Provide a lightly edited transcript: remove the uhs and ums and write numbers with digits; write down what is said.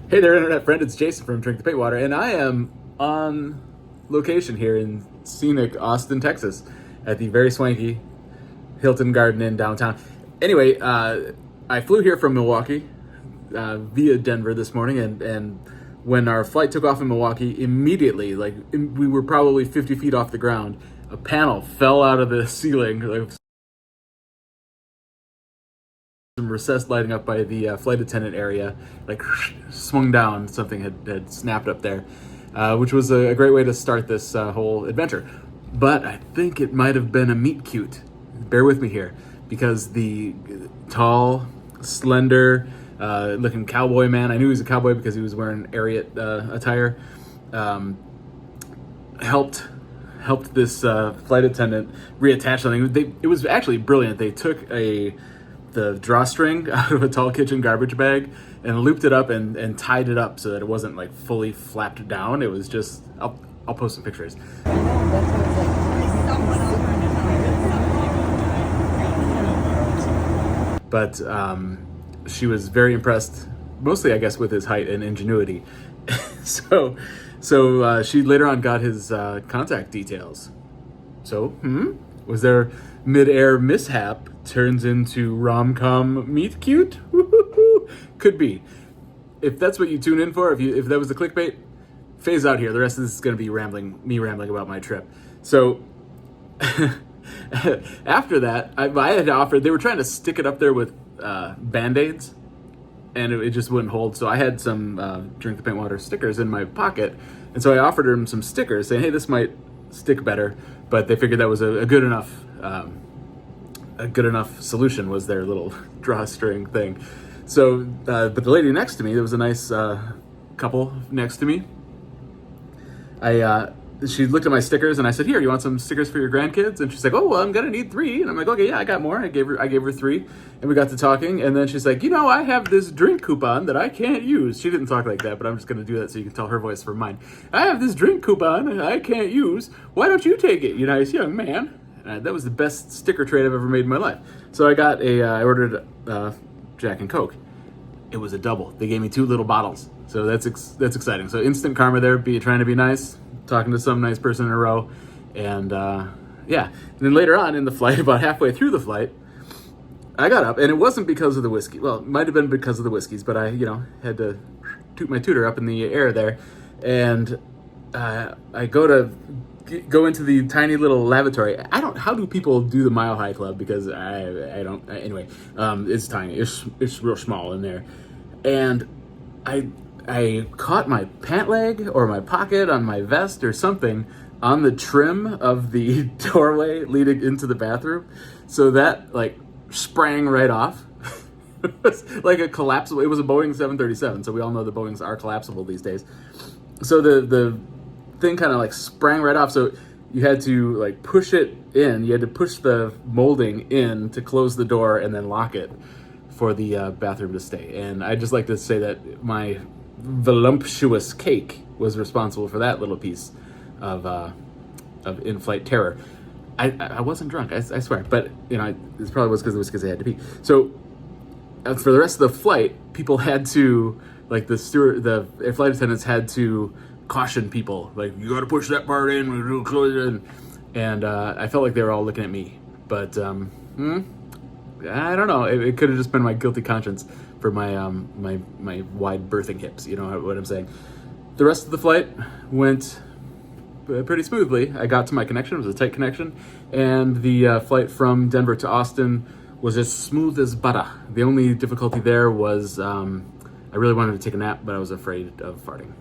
Hey there, internet friend. It's Jason from Drink the Paint Water, and I am on location here in scenic Austin, Texas, at the very swanky Hilton Garden Inn downtown. Anyway, I flew here from Milwaukee via Denver this morning, and when our flight took off in Milwaukee, immediately, we were probably 50 feet off the ground, a panel fell out of the ceiling, like some recessed lighting up by the flight attendant area, like swung down. Something had snapped up there, which was a great way to start this whole adventure. But I think it might have been a meet cute. Bear with me here, because the tall, slender looking cowboy man, I knew he was a cowboy because he was wearing Ariat attire, helped this flight attendant reattach something. It was actually brilliant. They took the drawstring out of a tall kitchen garbage bag and looped it up and tied it up so that it wasn't like fully flapped down. It was just, I'll post some pictures. But she was very impressed, mostly I guess with his height and ingenuity. so she later on got his contact details. So, was there Midair mishap turns into Rom-Com meet cute? Could be. If that's what you tune in for, if that was the clickbait, phase out here. The rest of this is going to be me rambling about my trip. So after that, I had offered, they were trying to stick it up there with Band-Aids, and it just wouldn't hold. So I had some Drink the Paint Water stickers in my pocket, and so I offered them some stickers saying, hey, this might stick better, but they figured that was a good enough solution, was their little drawstring thing. So, but the lady next to me, there was a nice couple next to me. She looked at my stickers, and I said, "Here, you want some stickers for your grandkids?" And she's like, "Oh, well, I'm gonna need 3." And I'm like, "Okay, yeah, I got more." I gave her 3, and we got to talking. And then she's like, I have this drink coupon that I can't use. She didn't talk like that, but I'm just gonna do that so you can tell her voice from mine. I have this drink coupon I can't use. Why don't you take it, you nice young man? That was the best sticker trade I've ever made in my life. So I ordered Jack and Coke. It was a double. They gave me 2 little bottles. So that's exciting. So instant karma there, trying to be nice, talking to some nice person in a row. And yeah. And then later on in the flight, about halfway through the flight, I got up, and it wasn't because of the whiskey. Well, it might have been because of the whiskeys, but I, had to toot my tooter up in the air there. And I go into the tiny little lavatory. How do people do the Mile High Club? Because I don't, anyway, it's tiny. It's real small in there. And I caught my pant leg or my pocket on my vest or something on the trim of the doorway leading into the bathroom. So that sprang right off. It was like a collapsible, it was a Boeing 737. So we all know the Boeings are collapsible these days. So the thing kind of sprang right off. So you had to push it in. You had to push the molding in to close the door and then lock it for the bathroom to stay. And I just like to say that my voluptuous cake was responsible for that little piece of in-flight terror. I wasn't drunk, I swear, but this probably was because the whiskeys I had to pee. So for the rest of the flight, people had to, the flight attendants had to caution people, you got to push that part in, and I felt like they were all looking at me, but I don't know. It could have just been my guilty conscience for my my wide birthing hips. You know what I'm saying? The rest of the flight went pretty smoothly. I got to my connection. It was a tight connection, and the flight from Denver to Austin was as smooth as butter. The only difficulty there was I really wanted to take a nap, but I was afraid of farting.